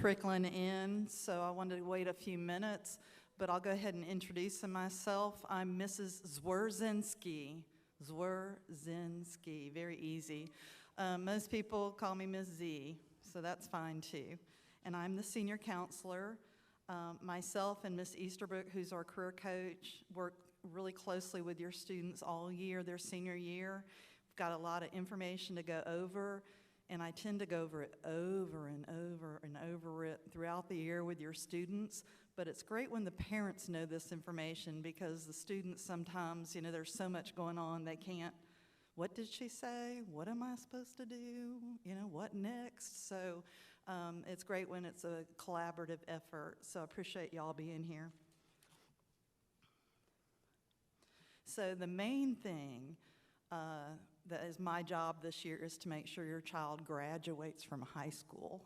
Trickling in, so I wanted to wait a few minutes, but I'll go ahead and introduce myself. I'm Mrs. Zwierzinski. Zwierzinski, very easy. Most people call me Ms. Z, so that's fine too. And I'm the senior counselor. Myself and Miss Easterbrook, who's our career coach, work really closely with your students all year, their senior year. We've got a lot of information to go over. And I tend to go over it over and over and over it throughout the year with your students. But it's great when the parents know this information because the students sometimes, there's so much going on, they can't, what did she say? What am I supposed to do? What next? So it's great when it's a collaborative effort. So I appreciate y'all being here. So the main thing that is my job this year is to make sure your child graduates from high school.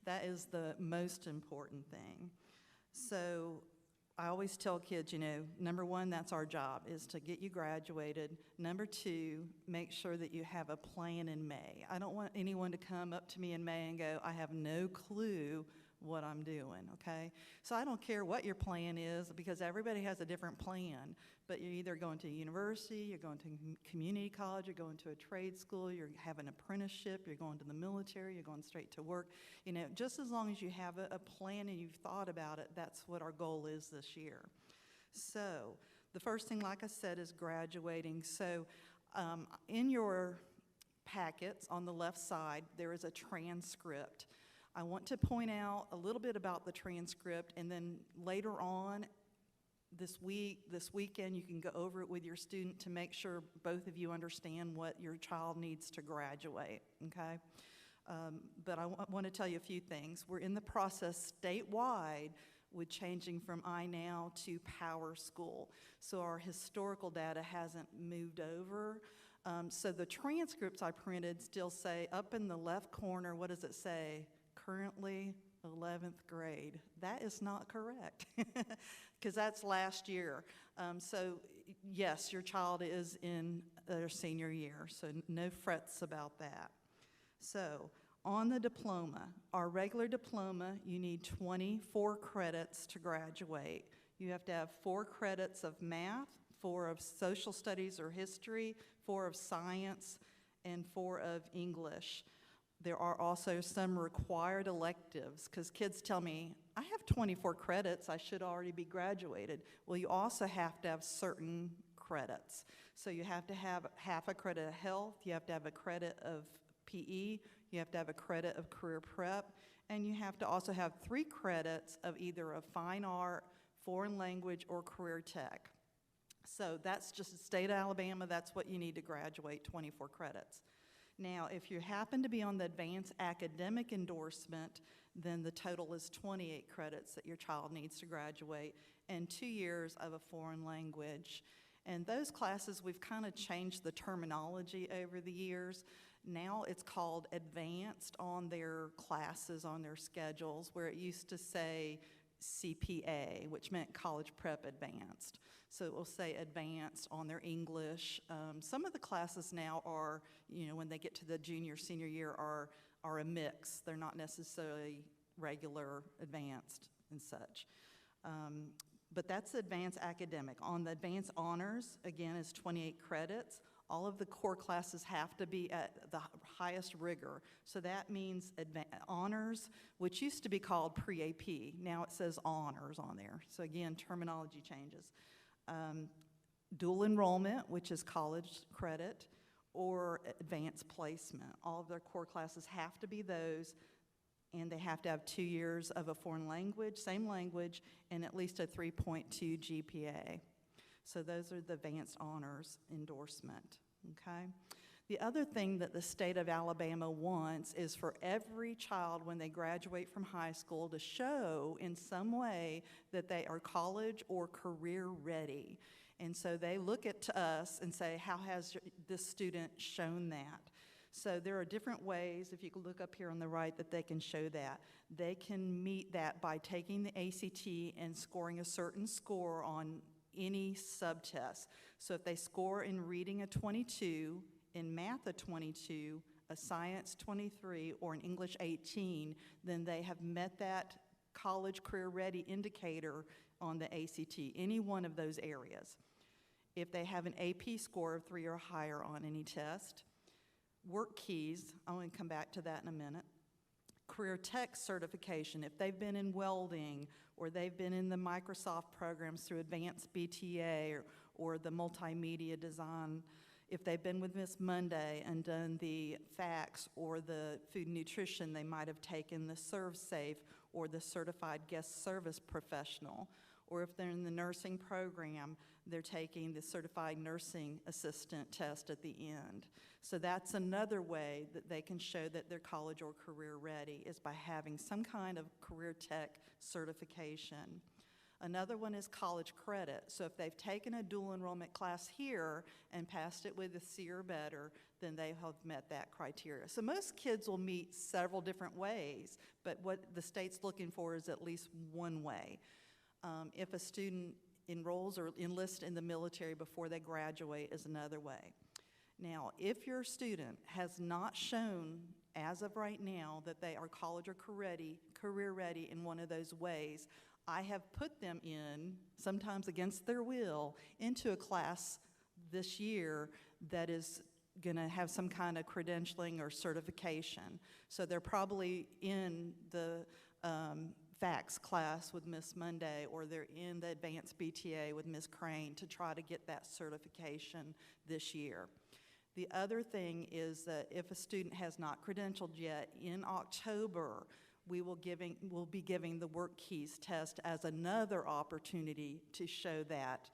That is the most important thing. So I always tell kids, number one, that's our job, is to get you graduated. Number two, make sure that you have a plan in May. I don't want anyone to come up to me in May and go, I have no clue what I'm doing, okay? So I don't care what your plan is because everybody has a different plan, but you're either going to university, you're going to community college, you're going to a trade school, you have an apprenticeship, you're going to the military, you're going straight to work. Just as long as you have a plan and you've thought about it, that's what our goal is this year. So the first thing, like I said, is graduating. So in your packets on the left side, there is a transcript. I want to point out a little bit about the transcript, and then later on this weekend, you can go over it with your student to make sure both of you understand what your child needs to graduate, okay? But I want to tell you a few things. We're in the process statewide with changing from iNow to Power School. So our historical data hasn't moved over. So the transcripts I printed still say up in the left corner, what does it say? Currently 11th grade. That is not correct because that's last year. So yes, your child is in their senior year, so no frets about that. So on the diploma, our regular diploma, you need 24 credits to graduate. You have to have 4 credits of math, 4 of social studies or history, 4 of science, and 4 of English. There are also some required electives because kids tell me, I have 24 credits, I should already be graduated. Well, you also have to have certain credits. So you have to have half a credit of health, you have to have a credit of PE, you have to have a credit of career prep, and you have to also have 3 credits of either a fine art, foreign language, or career tech. So that's just the state of Alabama, that's what you need to graduate, 24 credits. Now, if you happen to be on the advanced academic endorsement, then the total is 28 credits that your child needs to graduate and 2 years of a foreign language. And those classes, we've kind of changed the terminology over the years. Now it's called advanced on their classes, on their schedules, where it used to say CPA, which meant college prep advanced. So it will say advanced on their English. Some of the classes now are, when they get to the junior, senior year are a mix. They're not necessarily regular advanced and such. But that's advanced academic. On the advanced honors, again, is 28 credits. All of the core classes have to be at the highest rigor. So that means honors, which used to be called pre-AP. Now it says honors on there. So again, terminology changes. Dual enrollment, which is college credit, or advanced placement. All of their core classes have to be those, and they have to have 2 years of a foreign language, same language, and at least a 3.2 GPA. So those are the advanced honors endorsement, okay? The other thing that the state of Alabama wants is for every child when they graduate from high school to show in some way that they are college or career ready. And so they look at us and say, how has this student shown that? So there are different ways, if you can look up here on the right, that they can show that. They can meet that by taking the ACT and scoring a certain score on any subtest. So if they score in reading a 22, in math a 22, a science 23, or an English 18, then they have met that college career ready indicator on the ACT, any one of those areas. If they have an AP score of 3 or higher on any test, work keys, I'm going to come back to that in a minute, career tech certification, if they've been in welding or they've been in the Microsoft programs through advanced BTA or the multimedia design, if they've been with Miss Monday and done the FACS or the food and nutrition, they might have taken the ServSafe or the certified guest service professional. Or if they're in the nursing program, they're taking the certified nursing assistant test at the end. So that's another way that they can show that they're college or career ready, is by having some kind of career tech certification. Another one is college credit. So if they've taken a dual enrollment class here and passed it with a C or better, then they have met that criteria. So most kids will meet several different ways, but what the state's looking for is at least one way. If a student enrolls or enlists in the military before they graduate is another way. Now, if your student has not shown, as of right now, that they are college or career ready in one of those ways, I have put them in, sometimes against their will, into a class this year that is going to have some kind of credentialing or certification. So they're probably in the FACS class with Miss Monday, or they're in the advanced BTA with Miss Crane to try to get that certification this year. The other thing is that if a student has not credentialed yet, in October, we'll be giving the Work Keys test as another opportunity to show that,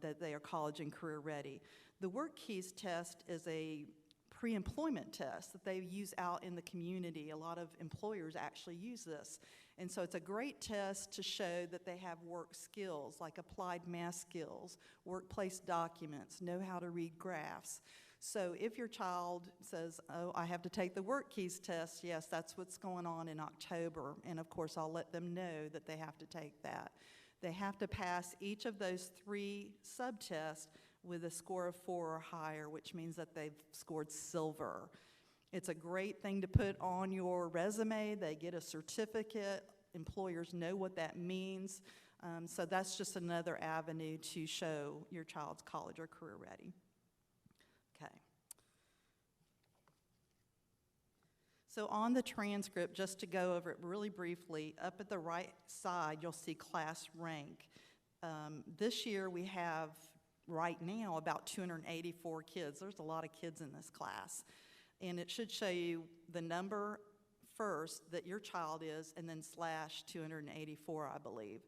that they are college and career ready. The Work Keys test is a pre-employment test that they use out in the community. A lot of employers actually use this. And so it's a great test to show that they have work skills, like applied math skills, workplace documents, know how to read graphs. So if your child says, oh, I have to take the Work Keys test, yes, that's what's going on in October. And of course, I'll let them know that they have to take that. They have to pass each of those 3 subtests with a score of 4 or higher, which means that they've scored silver. It's a great thing to put on your resume. They get a certificate. Employers know what that means. So that's just another avenue to show your child's college or career ready. Okay. So on the transcript, just to go over it really briefly, up at the right side, you'll see class rank. This year we have, right now, about 284 kids. There's a lot of kids in this class. And it should show you the number first that your child is, and then slash 284, I believe.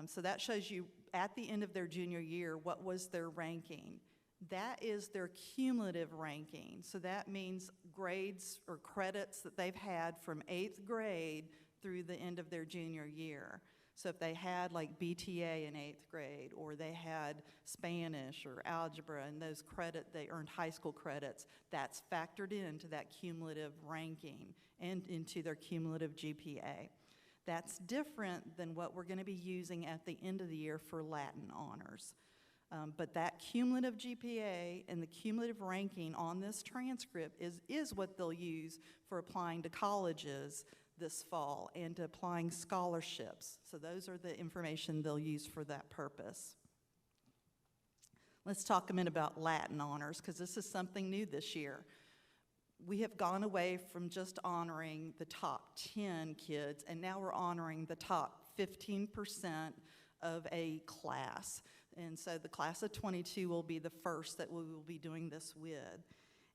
So that shows you at the end of their junior year what was their ranking. That is their cumulative ranking. So that means grades or credits that they've had from 8th grade through the end of their junior year. So if they had like BTA in 8th grade, or they had Spanish or algebra, and those they earned high school credits, that's factored into that cumulative ranking and into their cumulative GPA. That's different than what we're going to be using at the end of the year for Latin honors. But that cumulative GPA and the cumulative ranking on this transcript is what they'll use for applying to colleges this fall and to applying scholarships. So those are the information they'll use for that purpose. Let's talk a minute about Latin honors, because this is something new this year. We have gone away from just honoring the top 10 kids, and now we're honoring the top 15% of a class. And so the class of 22 will be the first that we will be doing this with.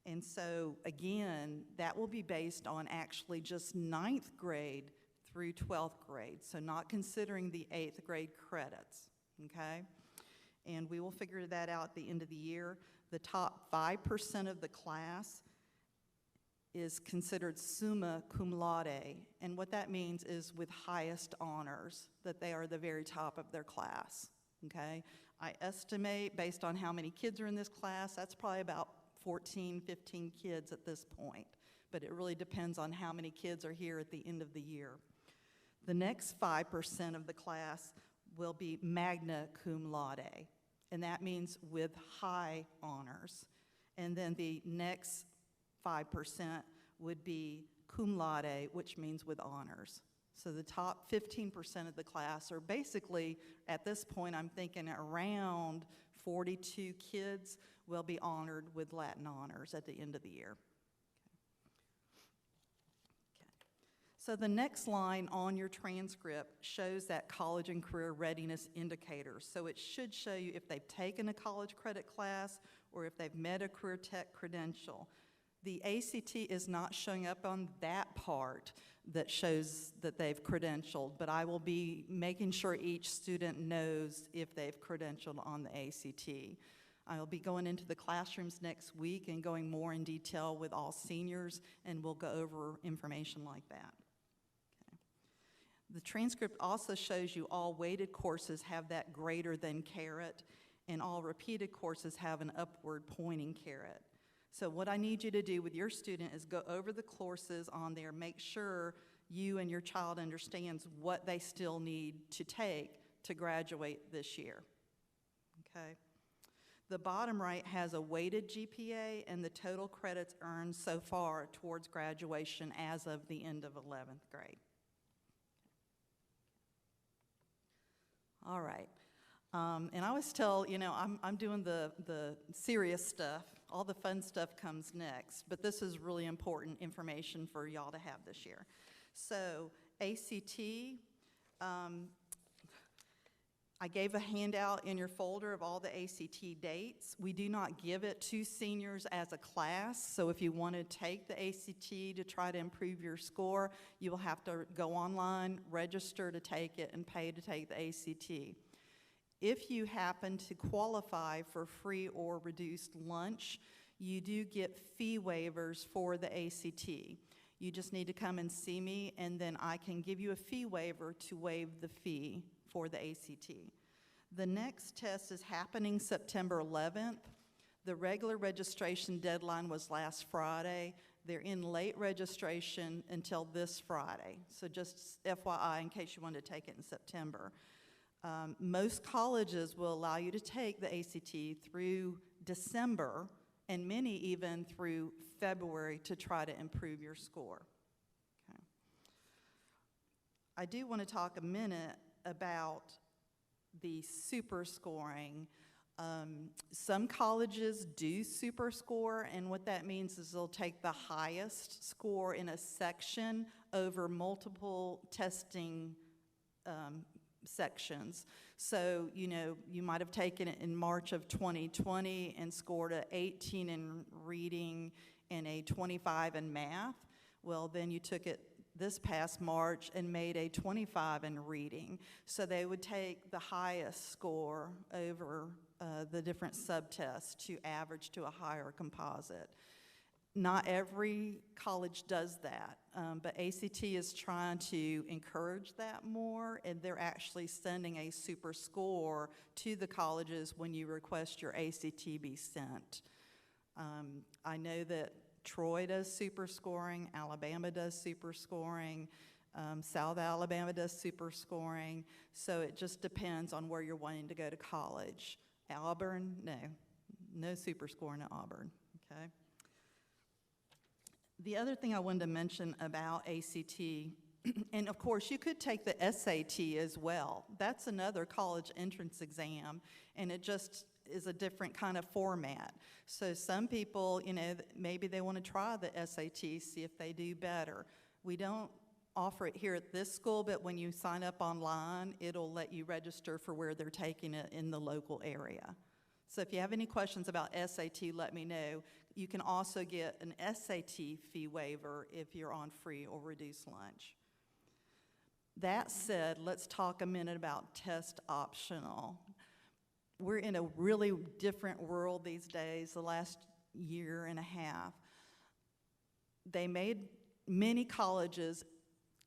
And so, again, that will be based on actually just 9th grade through 12th grade, so not considering the 8th grade credits, okay? And we will figure that out at the end of the year. The top 5% of the class is considered summa cum laude, and what that means is with highest honors, that they are the very top of their class, okay? I estimate, based on how many kids are in this class, that's probably about 14, 15 kids at this point, but it really depends on how many kids are here at the end of the year. The next 5% of the class will be magna cum laude, and that means with high honors. And then the next 5% would be cum laude, which means with honors. So the top 15% of the class are basically, at this point, I'm thinking around 42 kids will be honored with Latin honors at the end of the year. So the next line on your transcript shows that college and career readiness indicators. So it should show you if they've taken a college credit class or if they've met a career tech credential. The ACT is not showing up on that part that shows that they've credentialed, but I will be making sure each student knows if they've credentialed on the ACT. I'll be going into the classrooms next week and going more in detail with all seniors, and we'll go over information like that. Okay. The transcript also shows you all weighted courses have that greater than caret, and all repeated courses have an upward pointing caret. So what I need you to do with your student is go over the courses on there, make sure you and your child understands what they still need to take to graduate this year, okay? The bottom right has a weighted GPA and the total credits earned so far towards graduation as of the end of 11th grade. All right. And I always tell, you know, I'm doing the serious stuff. All the fun stuff comes next, but this is really important information for y'all to have this year. So ACT, I gave a handout in your folder of all the ACT dates. We do not give it to seniors as a class, so if you want to take the ACT to try to improve your score, you will have to go online, register to take it, and pay to take the ACT. If you happen to qualify for free or reduced lunch, you do get fee waivers for the ACT. You just need to come and see me, and then I can give you a fee waiver to waive the fee for the ACT. The next test is happening September 11th. The regular registration deadline was last Friday. They're in late registration until this Friday. So just FYI, in case you want to take it in September. Most colleges will allow you to take the ACT through December, and many even through February to try to improve your score. Okay. I do want to talk a minute about the super scoring. Some colleges do super score, and what that means is they'll take the highest score in a section over multiple testing sections. So, you know, you might have taken it in March of 2020 and scored an 18 in reading and a 25 in math. Well, then you took it this past March and made a 25 in reading. So they would take the highest score over the different subtests to average to a higher composite. Not every college does that, but ACT is trying to encourage that more, and they're actually sending a super score to the colleges when you request your ACT be sent. I know that Troy does super scoring, Alabama does super scoring, South Alabama does super scoring, so it just depends on where you're wanting to go to college. Auburn, no super scoring at Auburn, okay? The other thing I wanted to mention about ACT, and of course you could take the SAT as well. That's another college entrance exam, and it just is a different kind of format. So some people, you know, maybe they want to try the SAT, see if they do better. We don't offer it here at this school, but when you sign up online, it'll let you register for where they're taking it in the local area. So if you have any questions about SAT, let me know. You can also get an SAT fee waiver if you're on free or reduced lunch. That said, let's talk a minute about test optional. We're in a really different world these days, the last year and a half. Many colleges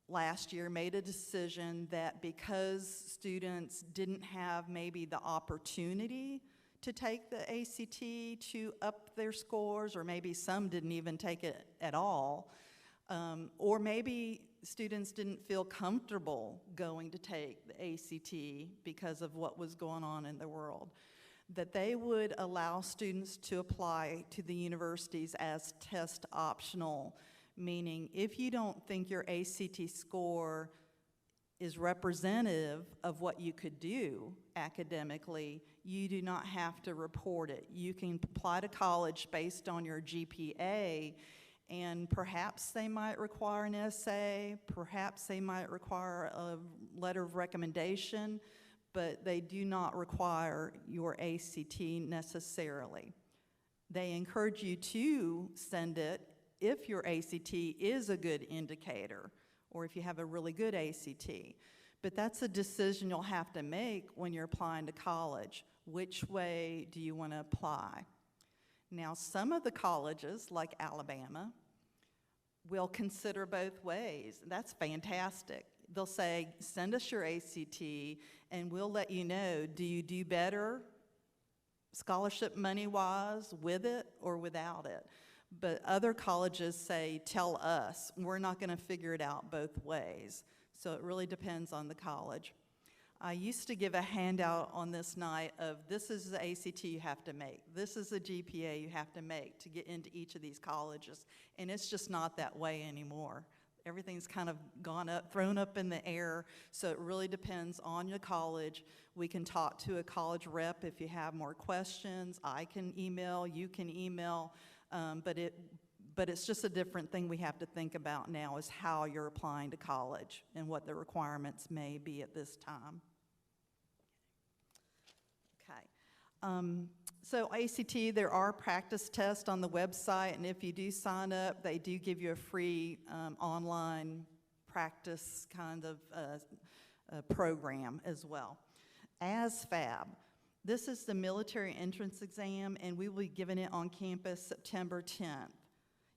last year made a decision that because students didn't have maybe the opportunity to take the ACT to up their scores, or maybe some didn't even take it at all, or maybe students didn't feel comfortable going to take the ACT because of what was going on in the world. that they would allow students to apply to the universities as test optional, meaning if you don't think your ACT score is representative of what you could do academically, you do not have to report it. You can apply to college based on your GPA, and perhaps they might require an essay, perhaps they might require a letter of recommendation, but they do not require your ACT necessarily. They encourage you to send it if your ACT is a good indicator, or if you have a really good ACT. But that's a decision you'll have to make when you're applying to college. Which way do you want to apply? Now, some of the colleges, like Alabama, will consider both ways. That's fantastic. They'll say, send us your ACT, and we'll let you know, do you do better scholarship money-wise with it or without it? But other colleges say, tell us. We're not going to figure it out both ways. So it really depends on the college. I used to give a handout on this night of, this is the ACT you have to make. This is the GPA you have to make to get into each of these colleges. And it's just not that way anymore. Everything's kind of gone up, thrown up in the air, so it really depends on your college. We can talk to a college rep if you have more questions. I can email, you can email, but it's just a different thing we have to think about now is how you're applying to college and what the requirements may be at this time. Okay. So ACT, there are practice tests on the website, and if you do sign up, they do give you a free online practice kind of program as well. ASFAB, this is the military entrance exam, and we will be giving it on campus September 10th.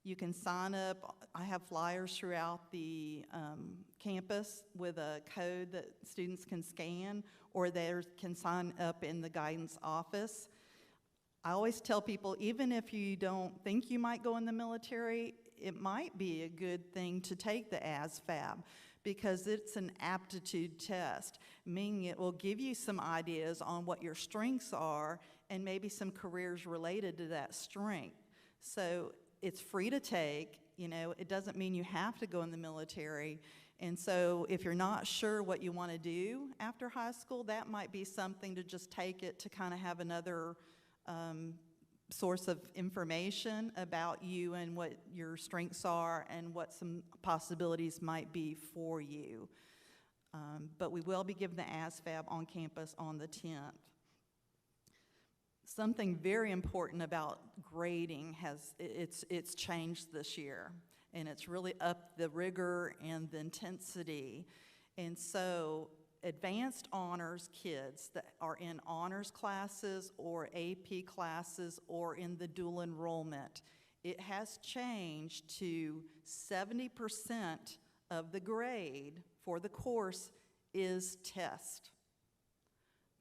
You can sign up. I have flyers throughout the campus with a code that students can scan, or they can sign up in the guidance office. I always tell people, even if you don't think you might go in the military, it might be a good thing to take the ASFAB because it's an aptitude test, meaning it will give you some ideas on what your strengths are and maybe some careers related to that strength. So it's free to take, you know, it doesn't mean you have to go in the military. And so if you're not sure what you want to do after high school, that might be something to just take it to kind of have another source of information about you and what your strengths are and what some possibilities might be for you. But we will be giving the ASFAB on campus on the 10th. Something very important about grading it's changed this year, and it's really upped the rigor and the intensity. And so advanced honors kids that are in honors classes or AP classes or in the dual enrollment, it has changed to 70% of the grade for the course is test.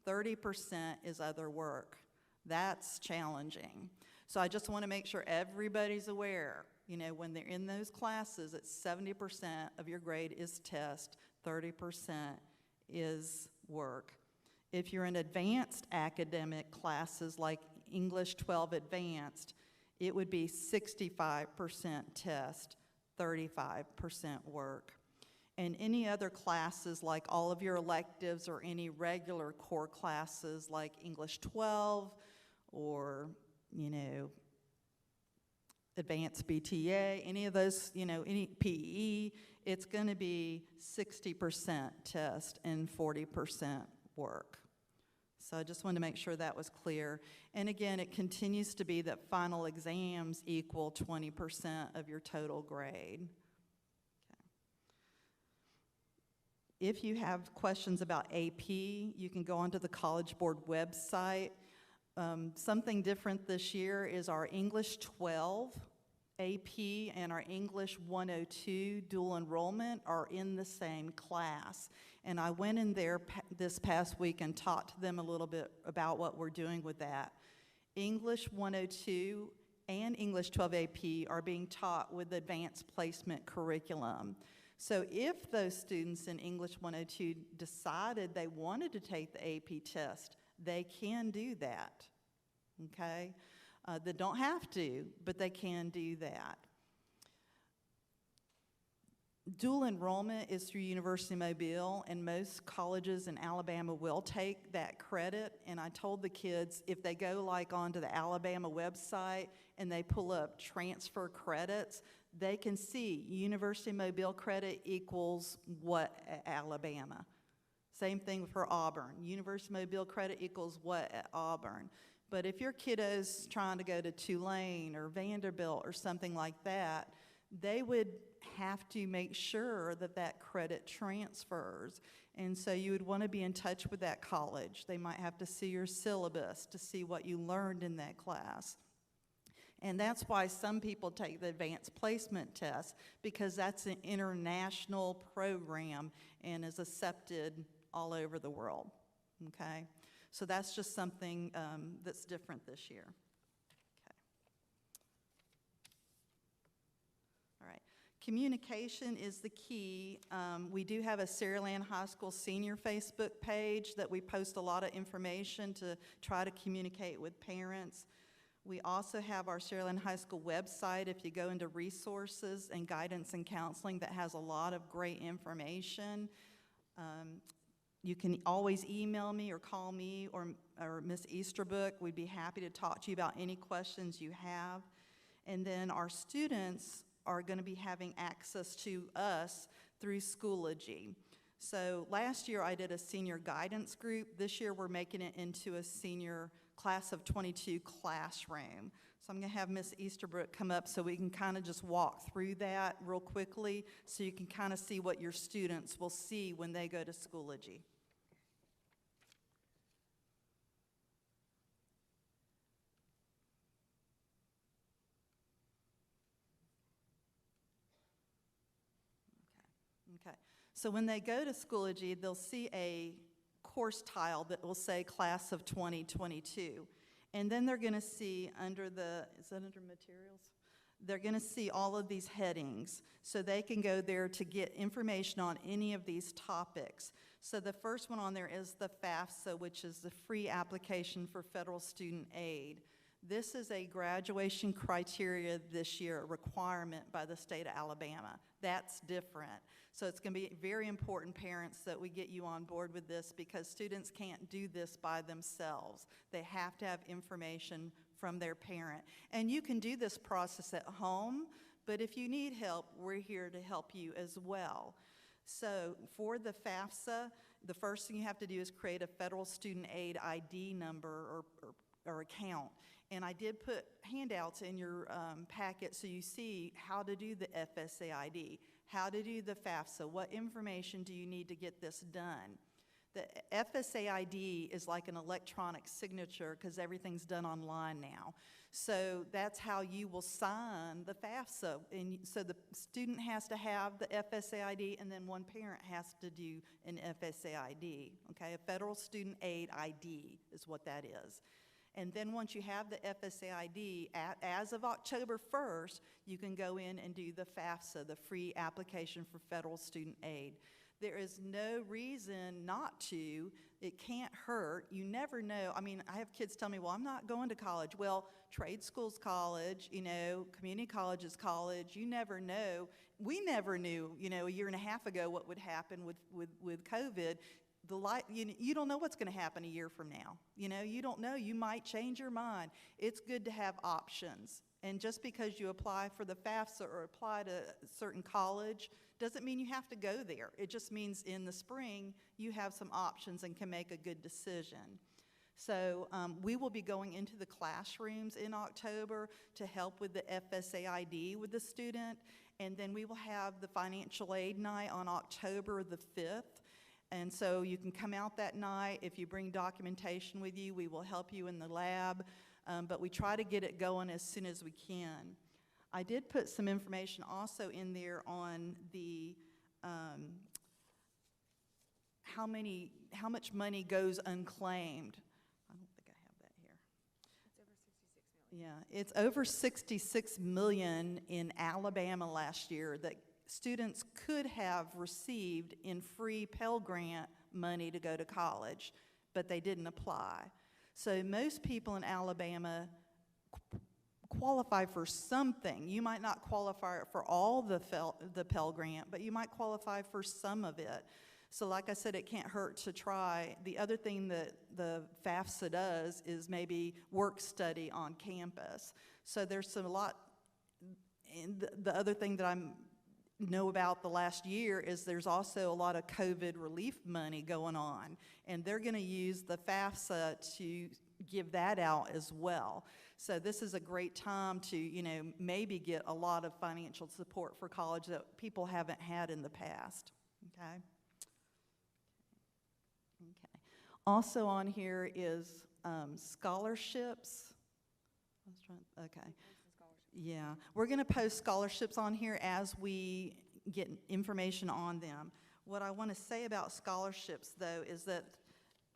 30% is other work. That's challenging. So I just want to make sure everybody's aware, you know, when they're in those classes, it's 70% of your grade is test, 30% is work. If you're in advanced academic classes like English 12 Advanced, it would be 65% test, 35% work. And any other classes like all of your electives or any regular core classes like English 12 or, you know, advanced BTA, any of those, you know, any PE, it's going to be 60% test and 40% work. So I just wanted to make sure that was clear. And again, it continues to be that final exams equal 20% of your total grade. Okay. If you have questions about AP, you can go onto the College Board website. Something different this year is our English 12 AP and our English 102 dual enrollment are in the same class. And I went in there this past week and talked to them a little bit about what we're doing with that. English 102 and English 12 AP are being taught with advanced placement curriculum. So if those students in English 102 decided they wanted to take the AP test They can do that, okay? They don't have to, but they can do that. Dual enrollment is through University Mobile, and most colleges in Alabama will take that credit. And I told the kids, if they go like onto the Alabama website and they pull up transfer credits, they can see University Mobile credit equals what at Alabama. Same thing for Auburn. University Mobile credit equals what at Auburn. But if your kiddo's trying to go to Tulane or Vanderbilt or something like that, they would have to make sure that that credit transfers. And so you would want to be in touch with that college. They might have to see your syllabus to see what you learned in that class. And that's why some people take the advanced placement test, because that's an international program and is accepted all over the world, okay? So that's just something that's different this year. Communication is the key. We do have a Saraland High School senior Facebook page that we post a lot of information to try to communicate with parents. We also have our Saraland High School website. If you go into resources and guidance and counseling, that has a lot of great information. You can always email me or call me or Ms. Easterbrook. We'd be happy to talk to you about any questions you have. And then our students are going to be having access to us through Schoology. So last year I did a senior guidance group. This year we're making it into a senior class of 22 classroom. So I'm going to have Ms. Easterbrook come up so we can kind of just walk through that real quickly so you can kind of see what your students will see when they go to Schoology. Okay, so when they go to Schoology, they'll see a course tile that will say Class of 2022. And then they're going to see under the, is that under materials? They're going to see all of these headings, so they can go there to get information on any of these topics. So the first one on there is the FAFSA, which is the free application for federal student aid. This is a graduation criteria this year, a requirement by the state of Alabama. That's different. So it's going to be very important, parents, that we get you on board with this, because students can't do this by themselves. They have to have information from their parent. And you can do this process at home, but if you need help, we're here to help you as well. So for the FAFSA, the first thing you have to do is create a federal student aid ID number or account. And I did put handouts in your packet so you see how to do the FSA ID, how to do the FAFSA, what information do you need to get this done. The FSA ID is like an electronic signature because everything's done online now. So that's how you will sign the FAFSA. And so the student has to have the FSA ID, and then one parent has to do an FSA ID, okay? A federal student aid ID is what that is. And then once you have the FSA ID, as of October 1st, you can go in and do the FAFSA, the free application for federal student aid. There is no reason not to. It can't hurt. You never know. I mean, I have kids tell me, well, I'm not going to college. Well, trade school's college, you know, community college is college. You never know. We never knew, you know, a year and a half ago what would happen with COVID. You don't know what's going to happen a year from now. You know, you don't know. You might change your mind. It's good to have options. And just because you apply for the FAFSA or apply to a certain college doesn't mean you have to go there. It just means in the spring you have some options and can make a good decision. So we will be going into the classrooms in October to help with the FSA ID with the student. And then we will have the financial aid night on October the 5th. And so you can come out that night. If you bring documentation with you, we will help you in the lab. But we try to get it going as soon as we can. I did put some information also in there on the how much money goes unclaimed. I don't think I have that here. It's over 66 million. Yeah, it's over 66 million in Alabama last year that students could have received in free Pell Grant money to go to college. but they didn't apply. So most people in Alabama qualify for something. You might not qualify for all the Pell Grant, but you might qualify for some of it. So like I said, it can't hurt to try. The other thing that the FAFSA does is maybe work study on campus. So there's a lot, and the other thing that I know about the last year is there's also a lot of COVID relief money going on, and they're going to use the FAFSA to give that out as well. So this is a great time to, you know, maybe get a lot of financial support for college that people haven't had in the past, okay? Okay. Also on here is scholarships. Okay. Yeah, we're going to post scholarships on here as we get information on them. What I want to say about scholarships, though, is that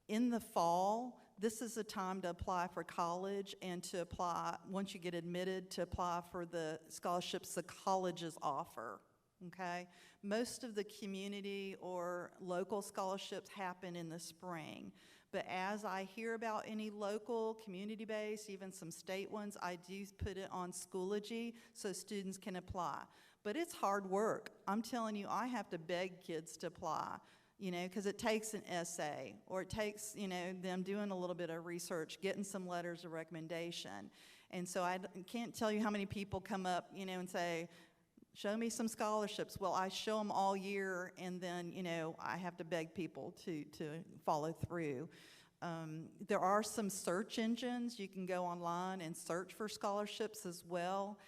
in the fall, this is a time to apply for college and to apply, once you get admitted, to apply for the scholarships the colleges offer, okay? Most of the community or local scholarships happen in the spring. But as I hear about any local, community-based, even some state ones, I do put it on Schoology so students can apply. But it's hard work. I'm telling you, I have to beg kids to apply, you know, because it takes an essay, or it takes, you know, them doing a little bit of research, getting some letters of recommendation. And so I can't tell you how many people come up, you know, and say, show me some scholarships. Well, I show them all year, and then, you know, I have to beg people to follow through. There are some search engines. You can go online and search for scholarships as well.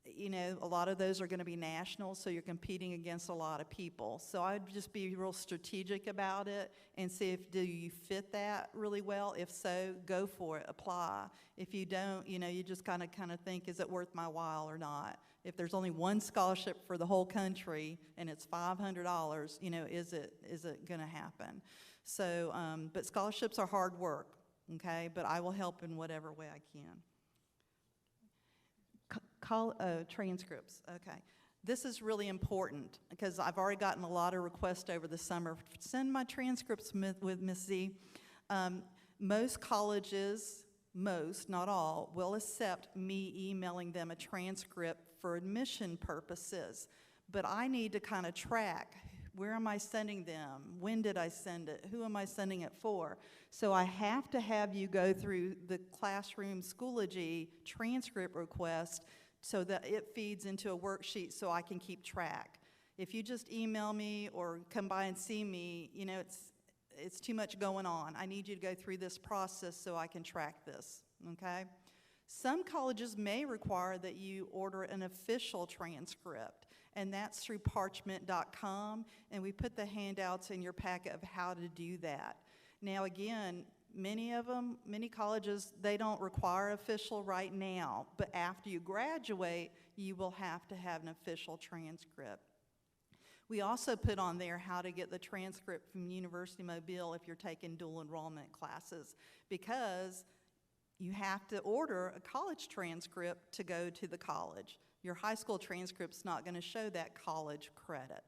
You know, a lot of those are going to be national, so you're competing against a lot of people. So I'd just be real strategic about it and see if, do you fit that really well? If so, go for it, apply. If you don't, you know, you just kind of think, is it worth my while or not? If there's only one scholarship for the whole country and it's $500, you know, is it going to happen? So, but scholarships are hard work, okay? But I will help in whatever way I can. Transcripts, okay. This is really important because I've already gotten a lot of requests over the summer. Send my transcripts with Ms. Z. Most colleges, most, not all, will accept me emailing them a transcript for admission purposes. But I need to kind of track, where am I sending them? When did I send it? Who am I sending it for? So I have to have you go through the classroom Schoology transcript request so that it feeds into a worksheet so I can keep track. If you just email me or come by and see me, you know, it's too much going on. I need you to go through this process so I can track this, okay? Some colleges may require that you order an official transcript, and that's through parchment.com, and we put the handouts in your packet of how to do that. Now again, many colleges, they don't require official right now, but after you graduate, you will have to have an official transcript. We also put on there how to get the transcript from University Mobile if you're taking dual enrollment classes, because you have to order a college transcript to go to the college. Your high school transcript's not going to show that college credit.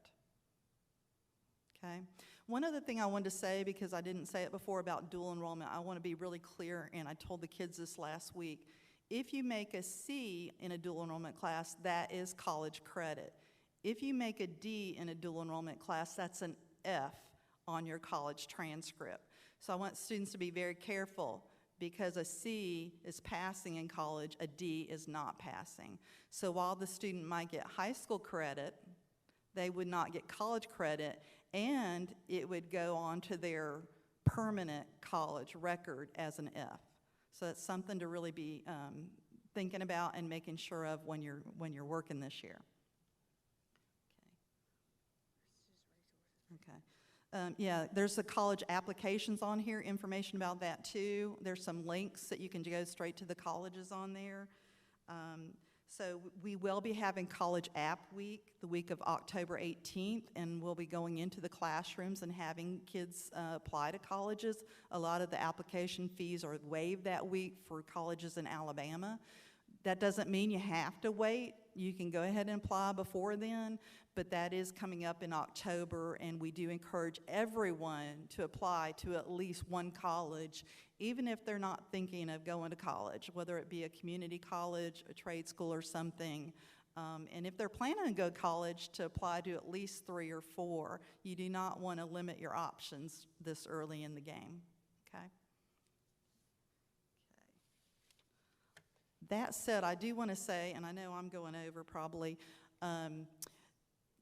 Okay? One other thing I wanted to say, because I didn't say it before about dual enrollment, I want to be really clear, and I told the kids this last week. If you make a C in a dual enrollment class, that is college credit. If you make a D in a dual enrollment class, that's an F on your college transcript. So I want students to be very careful, because a C is passing in college, a D is not passing. So while the student might get high school credit, they would not get college credit, and it would go on to their permanent college record as an F. So that's something to really be thinking about and making sure of when you're working this year. Okay. Yeah, there's the college applications on here, information about that too. There's some links that you can go straight to the colleges on there. So we will be having College App Week, the week of October 18th, and we'll be going into the classrooms and having kids apply to colleges. A lot of the application fees are waived that week for colleges in Alabama. That doesn't mean you have to wait. You can go ahead and apply before then, but that is coming up in October, and we do encourage everyone to apply to at least one college, even if they're not thinking of going to college, whether it be a community college, a trade school, or something. And if they're planning to go to college, to apply to at least 3 or 4. You do not want to limit your options this early in the game, okay? That said, I do want to say, and I know I'm going over probably,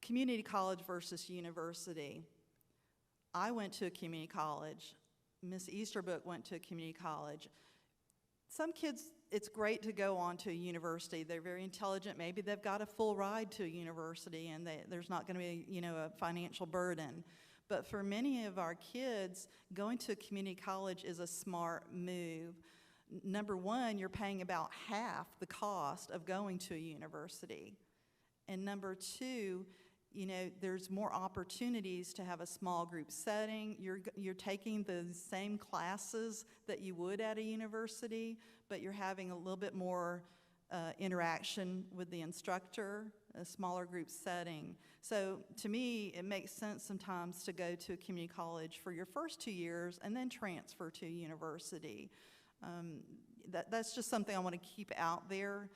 community college versus university. I went to a community college. Miss Easterbrook went to a community college. Some kids, it's great to go on to a university. They're very intelligent. Maybe they've got a full ride to a university, and there's not going to be, a financial burden. But for many of our kids, going to a community college is a smart move. Number one, you're paying about half the cost of going to a university. And number two, there's more opportunities to have a small group setting. You're taking the same classes that you would at a university, but you're having a little bit more interaction with the instructor, a smaller group setting. So to me, it makes sense sometimes to go to a community college for your first 2 years and then transfer to a university. That's just something I want to keep out there.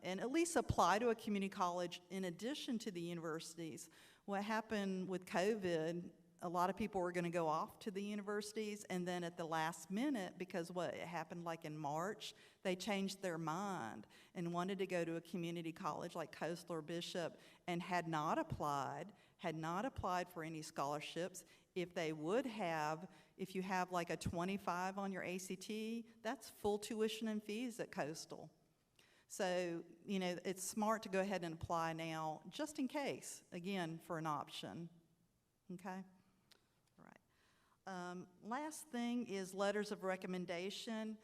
And at least apply to a community college in addition to the universities. What happened with COVID, a lot of people were going to go off to the universities, and then at the last minute, because what happened like in March, they changed their mind and wanted to go to a community college like Coastal or Bishop, and had not applied for any scholarships. If they would have, if you have like a 25 on your ACT, that's full tuition and fees at Coastal. So, it's smart to go ahead and apply now, just in case, again, for an option, okay? All right. Last thing is letters of recommendation.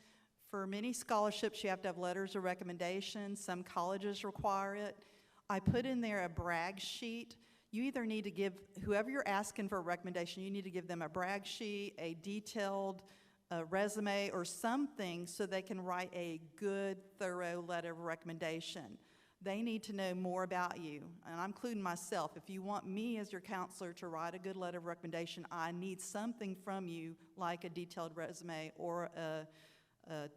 For many scholarships, you have to have letters of recommendation. Some colleges require it. I put in there a brag sheet. You either need to give, whoever you're asking for a recommendation, you need to give them a brag sheet, a detailed resume, or something so they can write a good, thorough letter of recommendation. They need to know more about you, and I'm including myself. If you want me as your counselor to write a good letter of recommendation, I need something from you, like a detailed resume or a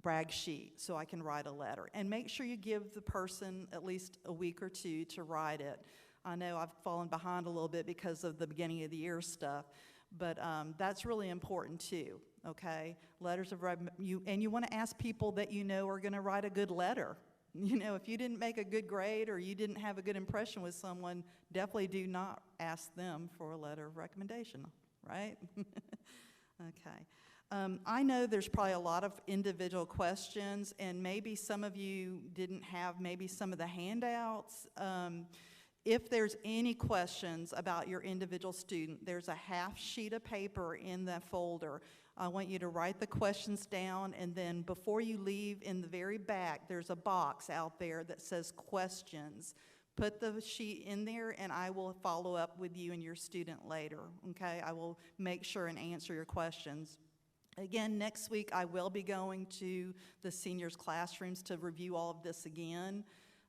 brag sheet, so I can write a letter. And make sure you give the person at least a week or 2 to write it. I know I've fallen behind a little bit because of the beginning of the year stuff, but that's really important too, okay? Letters of and you want to ask people that you know are going to write a good letter. If you didn't make a good grade or you didn't have a good impression with someone, definitely do not ask them for a letter of recommendation, right? Okay. I know there's probably a lot of individual questions, and maybe some of you didn't have maybe some of the handouts. If there's any questions about your individual student, there's a half sheet of paper in that folder. I want you to write the questions down, and then before you leave, in the very back, there's a box out there that says questions. Put the sheet in there, and I will follow up with you and your student later, okay? I will make sure and answer your questions. Again, next week, I will be going to the seniors' classrooms to review all of this again.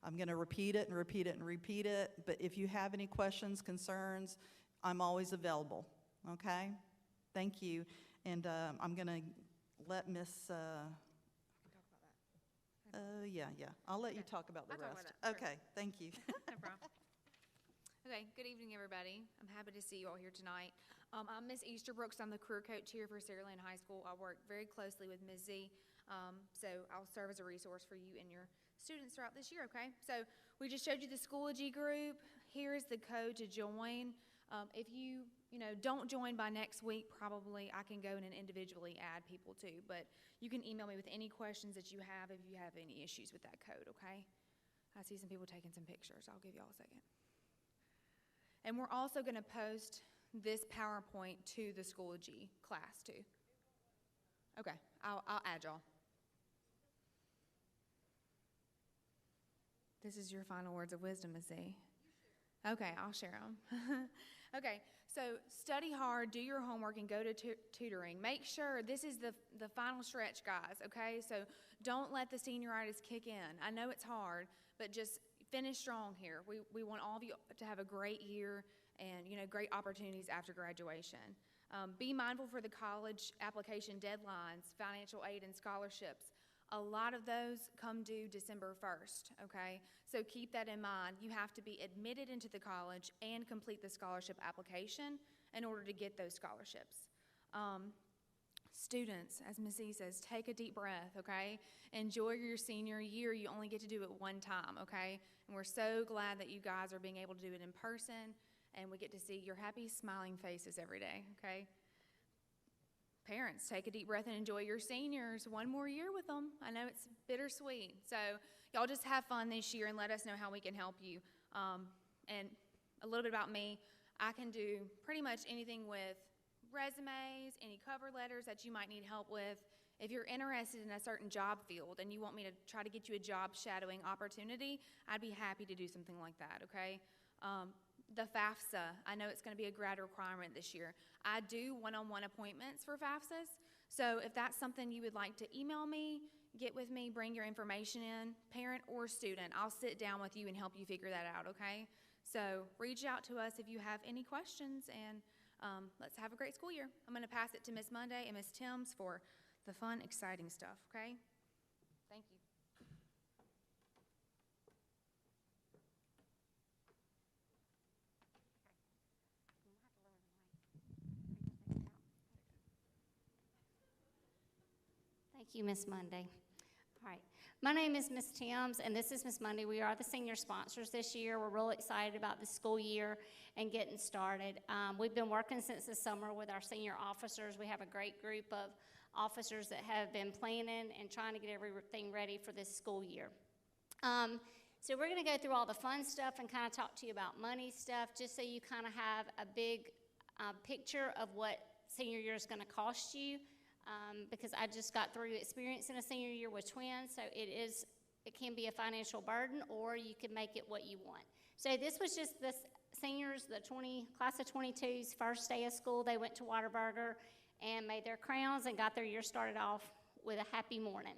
I'm going to repeat it and repeat it and repeat it, but if you have any questions, concerns, I'm always available, okay? Thank you, and I'm going to let Miss, yeah, I'll let you talk about the rest. Okay, thank you. No problem. Okay, good evening, everybody. I'm happy to see you all here tonight. I'm Miss Easterbrooks. I'm the career coach here for Saraland High School. I work very closely with Ms. Z, so I'll serve as a resource for you and your students throughout this year, okay? So we just showed you the Schoology group. Here is the code to join. If you don't join by next week, probably I can go in and individually add people too, but you can email me with any questions that you have if you have any issues with that code, okay? I see some people taking some pictures. I'll give y'all a second. And we're also going to post this PowerPoint to the Schoology class too. Okay, I'll add y'all. This is your final words of wisdom, Ms. Z. Okay, I'll share them. Okay, so study hard, do your homework, and go to tutoring. Make sure this is the final stretch, guys, okay? So don't let the senioritis kick in. I know it's hard, but just finish strong here. We want all of you to have a great year and, great opportunities after graduation. Be mindful for the college application deadlines, financial aid and scholarships. A lot of those come due December 1st, okay? So keep that in mind. You have to be admitted into the college and complete the scholarship application in order to get those scholarships. Students, as Ms. E says, take a deep breath, okay? Enjoy your senior year. You only get to do it one time, okay? And we're so glad that you guys are being able to do it in person, and we get to see your happy, smiling faces every day, okay? Parents, take a deep breath and enjoy your seniors. One more year with them. I know it's bittersweet. So y'all just have fun this year and let us know how we can help you. And a little bit about me, I can do pretty much anything with resumes, any cover letters that you might need help with. If you're interested in a certain job field and you want me to try to get you a job shadowing opportunity, I'd be happy to do something like that, okay? The FAFSA, I know it's going to be a grad requirement this year. I do one-on-one appointments for FAFSAs, so if that's something you would like to email me, get with me, bring your information in, parent or student, I'll sit down with you and help you figure that out, okay? So reach out to us if you have any questions, and let's have a great school year. I'm going to pass it to Ms. Monday and Ms. Timms for the fun, exciting stuff, okay? Thank you. Thank you, Ms. Monday. All right. My name is Ms. Timms, and this is Ms. Monday. We are the senior sponsors this year. We're real excited about the school year and getting started. We've been working since the summer with our senior officers. We have a great group of officers that have been planning and trying to get everything ready for this school year. So we're going to go through all the fun stuff and kind of talk to you about money stuff, just so you kind of have a big picture of what senior year is going to cost you. Because I just got through experiencing a senior year with twins, so it can be a financial burden, or you can make it what you want. So this was just the seniors, the class of 22's first day of school. They went to Whataburger and made their crowns and got their year started off with a happy morning.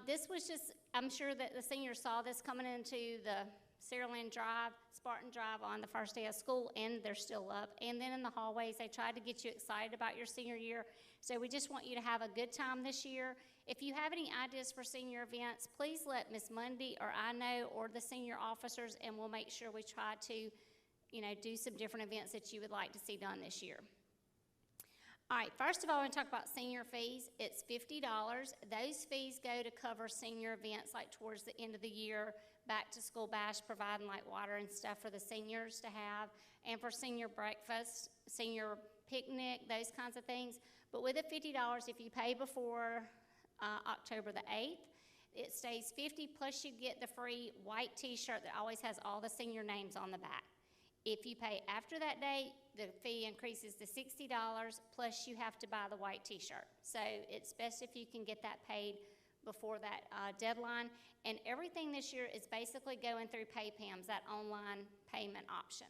This was just, I'm sure that the seniors saw this coming into the Saraland Drive, Spartan Drive on the first day of school, and they're still up. And then in the hallways, they tried to get you excited about your senior year. So we just want you to have a good time this year. If you have any ideas for senior events, please let Ms. Mundy or I know, or the senior officers, and we'll make sure we try to, do some different events that you would like to see done this year. All right, first of all, I want to talk about senior fees. It's $50. Those fees go to cover senior events like towards the end of the year, back to school bash, providing like water and stuff for the seniors to have, and for senior breakfast, senior picnic, those kinds of things. But with the $50, if you pay before October the 8th, it stays $50, plus you get the free white t-shirt that always has all the senior names on the back. If you pay after that date, the fee increases to $60, plus you have to buy the white t-shirt. So it's best if you can get that paid before that deadline. And everything this year is basically going through PayPams, that online payment option.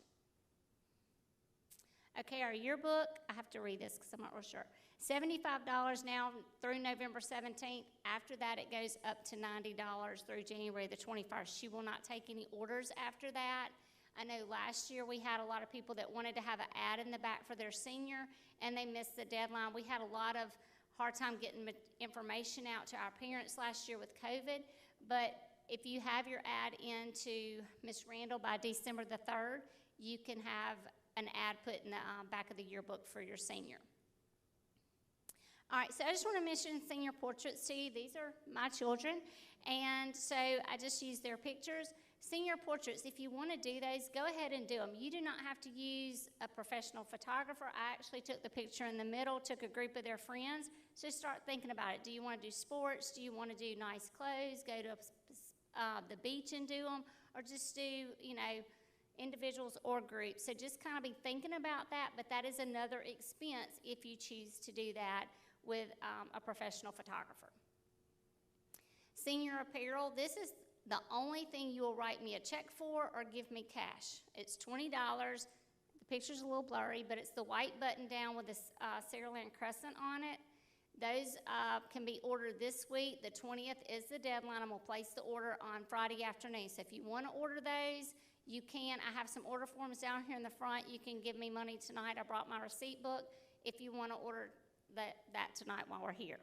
Okay, our yearbook, I have to read this because I'm not real sure. $75 now through November 17th. After that, it goes up to $90 through January the 21st. She will not take any orders after that. I know last year we had a lot of people that wanted to have an ad in the back for their senior, and they missed the deadline. We had a lot of hard time getting information out to our parents last year with COVID, but if you have your ad into Ms. Randall by December the 3rd, you can have an ad put in the back of the yearbook for your senior. All right, so I just want to mention senior portraits to you. These are my children, and so I just use their pictures. Senior portraits, if you want to do those, go ahead and do them. You do not have to use a professional photographer. I actually took the picture in the middle, took a group of their friends. So start thinking about it. Do you want to do sports? Do you want to do nice clothes? Go to the beach and do them? Or just do, individuals or groups? So just kind of be thinking about that, but that is another expense if you choose to do that with a professional photographer. Senior apparel, this is the only thing you will write me a check for or give me cash. It's $20. The picture's a little blurry, but it's the white button down with the Saraland crescent on it. Those can be ordered this week. The 20th is the deadline, and we'll place the order on Friday afternoon. So if you want to order those, you can. I have some order forms down here in the front. You can give me money tonight. I brought my receipt book if you want to order that tonight while we're here.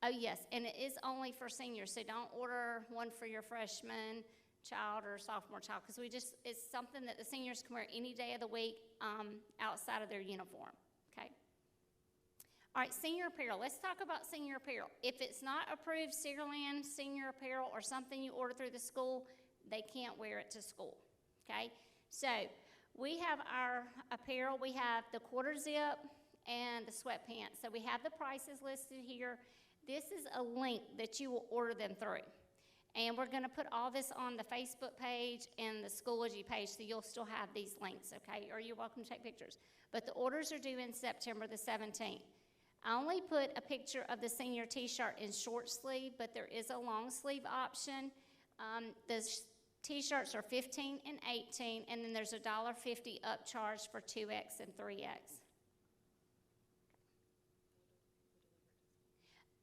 Oh, yes, and it is only for seniors, so don't order one for your freshman child or sophomore child, because it's something that the seniors can wear any day of the week outside of their uniform, okay? All right, senior apparel. Let's talk about senior apparel. If it's not approved Cedarland senior apparel or something you order through the school, they can't wear it to school, okay? So we have our apparel. We have the quarter zip and the sweatpants. So we have the prices listed here. This is a link that you will order them through. And we're going to put all this on the Facebook page and the Schoology page, so you'll still have these links, okay? Or you're welcome to take pictures. But the orders are due in September the 17th. I only put a picture of the senior t-shirt in short sleeve, but there is a long sleeve option. The t-shirts are $15 and $18, and then there's a $1.50 upcharge for 2X and 3X.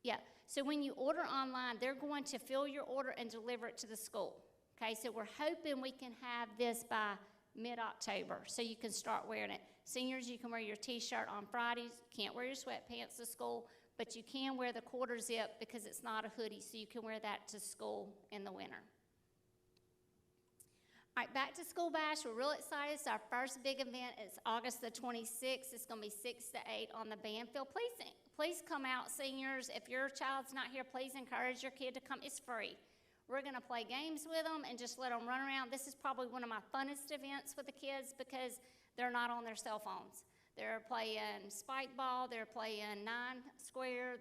Yeah, so when you order online, they're going to fill your order and deliver it to the school. Okay, so we're hoping we can have this by mid-October, so you can start wearing it. Seniors, you can wear your t-shirt on Fridays. You can't wear your sweatpants to school, but you can wear the quarter zip because it's not a hoodie, so you can wear that to school in the winter. All right, back to school bash. We're real excited. It's our first big event. It's August the 26th. It's going to be 6 to 8 on the band field. Please come out, seniors. If your child's not here, please encourage your kid to come. It's free. We're going to play games with them and just let them run around. This is probably one of my funnest events with the kids because they're not on their cell phones. They're playing spike ball. They're playing 9 square.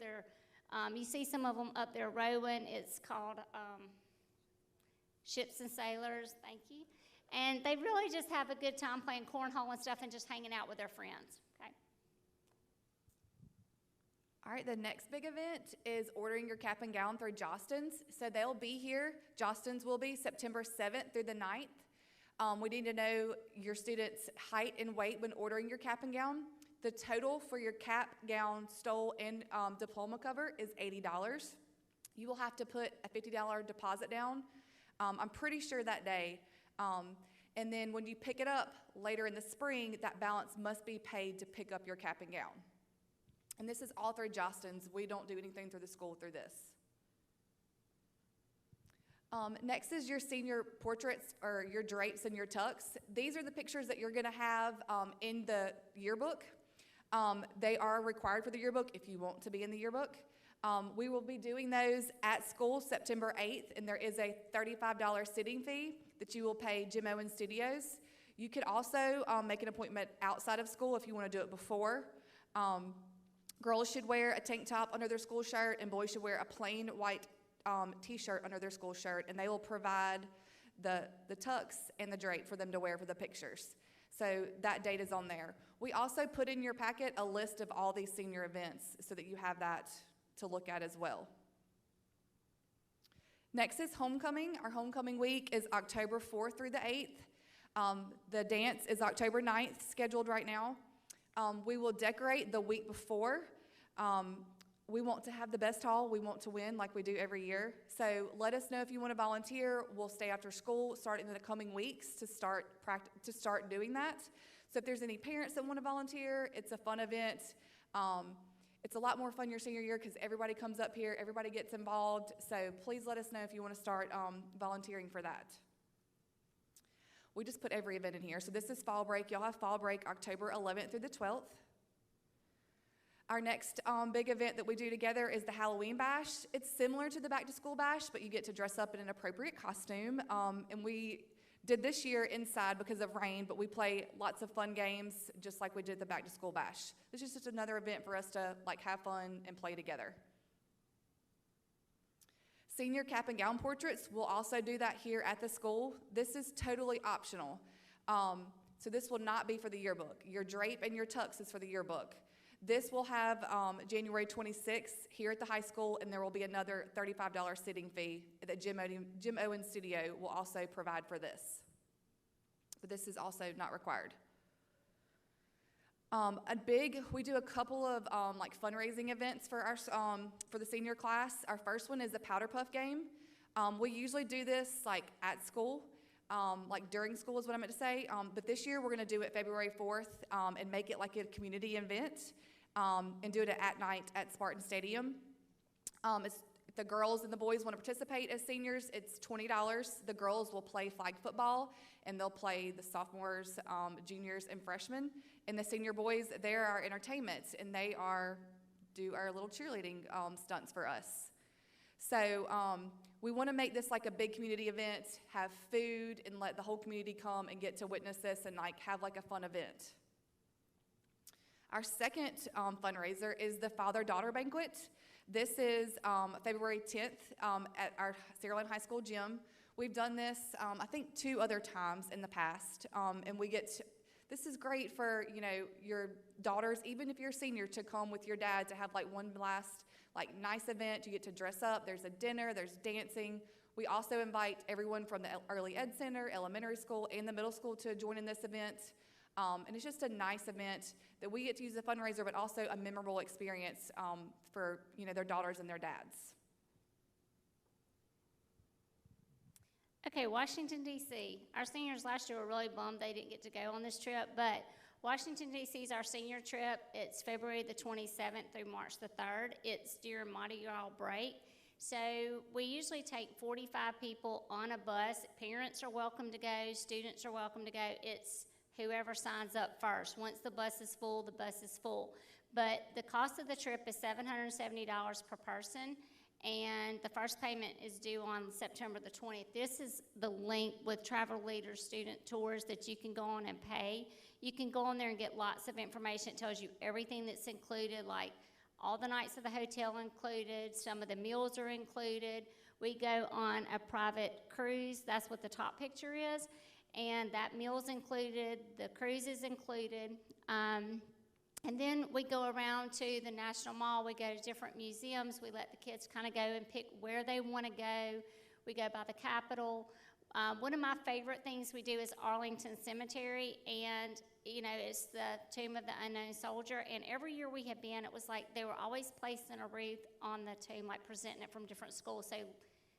You see some of them up there rowing. It's called Ships and Sailors. Thank you. And they really just have a good time playing cornhole and stuff and just hanging out with their friends. Okay. All right, the next big event is ordering your cap and gown through Jostens. So they'll be here. Jostens will be September 7th through the 9th. We need to know your student's height and weight when ordering your cap and gown. The total for your cap, gown, stole, and diploma cover is $80. You will have to put a $50 deposit down. I'm pretty sure that day. And then when you pick it up later in the spring, that balance must be paid to pick up your cap and gown. And this is all through Jostens. We don't do anything through the school through this. Next is your senior portraits or your drapes and your tucks. These are the pictures that you're going to have in the yearbook. They are required for the yearbook if you want to be in the yearbook. We will be doing those at school September 8th, and there is a $35 sitting fee that you will pay Jim Owen Studios. You could also make an appointment outside of school if you want to do it before. Girls should wear a tank top under their school shirt, and boys should wear a plain white t-shirt under their school shirt, and they will provide the tucks and the drape for them to wear for the pictures. So that date is on there. We also put in your packet a list of all these senior events so that you have that to look at as well. Next is homecoming. Our homecoming week is October 4th through the 8th. The dance is October 9th, scheduled right now. We will decorate the week before. We want to have the best hall. We want to win like we do every year. So let us know if you want to volunteer. We'll stay after school, starting in the coming weeks to start doing that. So if there's any parents that want to volunteer, it's a fun event. It's a lot more fun your senior year because everybody comes up here, everybody gets involved. So please let us know if you want to start volunteering for that. We just put every event in here. So this is fall break. Y'all have fall break October 11th through the 12th. Our next big event that we do together is the Halloween Bash. It's similar to the Back to School Bash, but you get to dress up in an appropriate costume. And we did this year inside because of rain, but we play lots of fun games just like we did the Back to School Bash. This is just another event for us to have fun and play together. Senior cap and gown portraits, we'll also do that here at the school. This is totally optional. So this will not be for the yearbook. Your drape and your tux is for the yearbook. This will have January 26th here at the high school, and there will be another $35 sitting fee that Jim Owen Studio will also provide for this. But this is also not required. We do a couple of like fundraising events for for the senior class. Our first one is the Powder Puff game. We usually do this like at school, like during school is what I meant to say. But this year we're going to do it February 4th and make it like a community event and do it at night at Spartan Stadium. If the girls and the boys want to participate as seniors, it's $20. The girls will play flag football, and they'll play the sophomores, juniors, and freshmen. And the senior boys, they're our entertainment, and they do our little cheerleading stunts for us. So we want to make this like a big community event, have food, and let the whole community come and get to witness this and like have like a fun event. Our second fundraiser is the Father-Daughter Banquet. This is February 10th at our Sierra Leone High School gym. We've done this, I think, 2 other times in the past, and this is great for, your daughters, even if you're a senior, to come with your dad to have like one last nice event. You get to dress up. There's a dinner. There's dancing. We also invite everyone from the Early Ed Center, elementary school, and the middle school to join in this event. And it's just a nice event that we get to use as a fundraiser, but also a memorable experience for their daughters and their dads. Okay, Washington, D.C. Our seniors last year were really bummed they didn't get to go on this trip, but Washington, D.C. is our senior trip. It's February the 27th through March the 3rd. It's during Mardi Gras break. So we usually take 45 people on a bus. Parents are welcome to go. Students are welcome to go. It's whoever signs up first. Once the bus is full, the bus is full. But the cost of the trip is $770 per person, and the first payment is due on September the 20th. This is the link with Travel Leaders Student Tours that you can go on and pay. You can go on there and get lots of information. It tells you everything that's included, like all the nights of the hotel included, some of the meals are included. We go on a private cruise. That's what the top picture is. And that meal's included, the cruise is included. And then we go around to the National Mall. We go to different museums. We let the kids kind of go and pick where they want to go. We go by the Capitol. One of my favorite things we do is Arlington Cemetery, and it's the Tomb of the Unknown Soldier. And every year we have been, it was like they were always placing a wreath on the tomb, like presenting it from different schools. So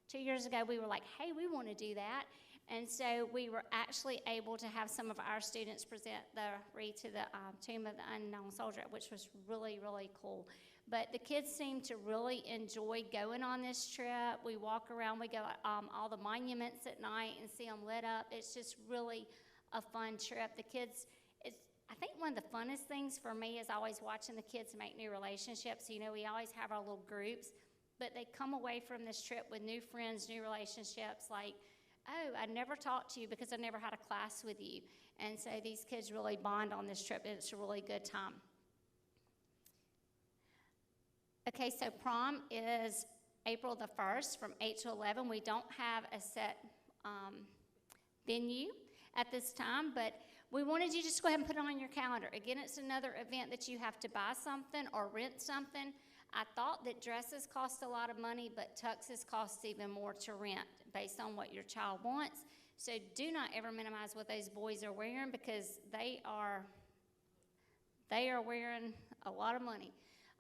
2 years ago we were like, hey, we want to do that. And so we were actually able to have some of our students present the wreath to the Tomb of the Unknown Soldier, which was really, really cool. But the kids seem to really enjoy going on this trip. We walk around, we go all the monuments at night and see them lit up. It's just really a fun trip. The kids, I think one of the funnest things for me is always watching the kids make new relationships. We always have our little groups, but they come away from this trip with new friends, new relationships, like, oh, I never talked to you because I never had a class with you. And so these kids really bond on this trip, and it's a really good time. Okay, so prom is April the 1st from 8 to 11. We don't have a set venue at this time, but we wanted you to just go ahead and put it on your calendar. Again, it's another event that you have to buy something or rent something. I thought that dresses cost a lot of money, but tuxes cost even more to rent based on what your child wants. So do not ever minimize what those boys are wearing, because they are wearing a lot of money.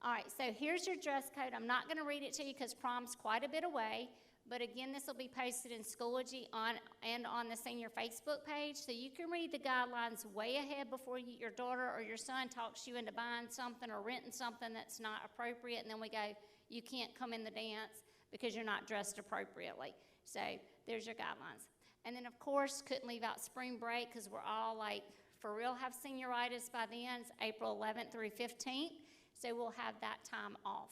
All right, so here's your dress code. I'm not going to read it to you because prom's quite a bit away. But again, this will be posted in Schoology and on the senior Facebook page, so you can read the guidelines way ahead before your daughter or your son talks you into buying something or renting something that's not appropriate, and then we go, you can't come in the dance because you're not dressed appropriately. So there's your guidelines. And then, of course, couldn't leave out spring break because we're all like, for real, have senioritis by then. It's April 11th through 15th, so we'll have that time off.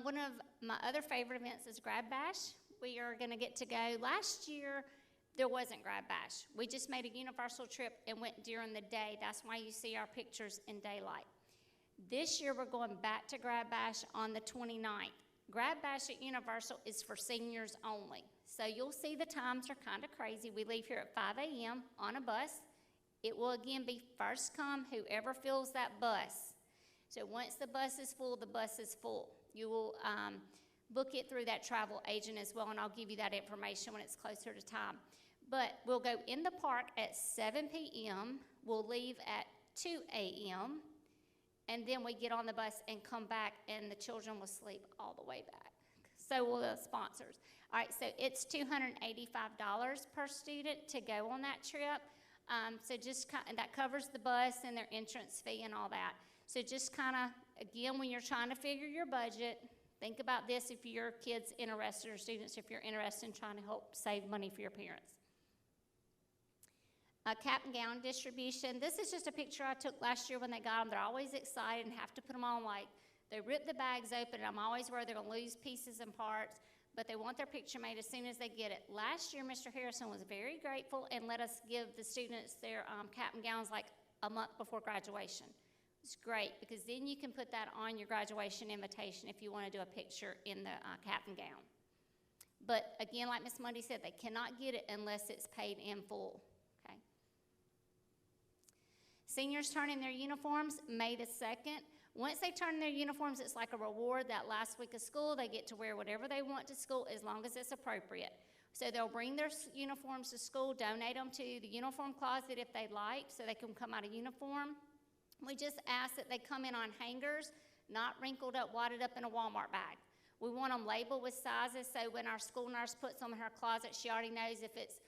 One of my other favorite events is Grab Bash. We are going to get to go. Last year, there wasn't Grab Bash. We just made a Universal trip and went during the day. That's why you see our pictures in daylight. This year, we're going back to Grab Bash on the 29th. Grab Bash at Universal is for seniors only. So you'll see the times are kind of crazy. We leave here at 5 a.m. on a bus. It will again be first come, whoever fills that bus. So once the bus is full, the bus is full. You will book it through that travel agent as well, and I'll give you that information when it's closer to time. But we'll go in the park at 7 p.m. We'll leave at 2 a.m., and then we get on the bus and come back, and the children will sleep all the way back. So will the sponsors. All right, so it's $285 per student to go on that trip. So just and that covers the bus and their entrance fee and all that. So just kind of, again, when you're trying to figure your budget, think about this if your kid's interested, or students, if you're interested in trying to help save money for your parents. Cap and gown distribution. This is just a picture I took last year when they got them. They're always excited and have to put them on, like, they rip the bags open, and I'm always worried they're going to lose pieces and parts, but they want their picture made as soon as they get it. Last year, Mr. Harrison was very grateful and let us give the students their cap and gowns like a month before graduation. It's great, because then you can put that on your graduation invitation if you want to do a picture in the cap and gown. But again, like Ms. Mundy said, they cannot get it unless it's paid in full. Okay. Seniors turn in their uniforms May the 2nd. Once they turn in their uniforms, it's like a reward. That last week of school, they get to wear whatever they want to school as long as it's appropriate. So they'll bring their uniforms to school, donate them to the uniform closet if they'd like, so they can come out of uniform. We just ask that they come in on hangers, not wrinkled up, wadded up in a Walmart bag. We want them labeled with sizes, so when our school nurse puts them in her closet, she already knows if it's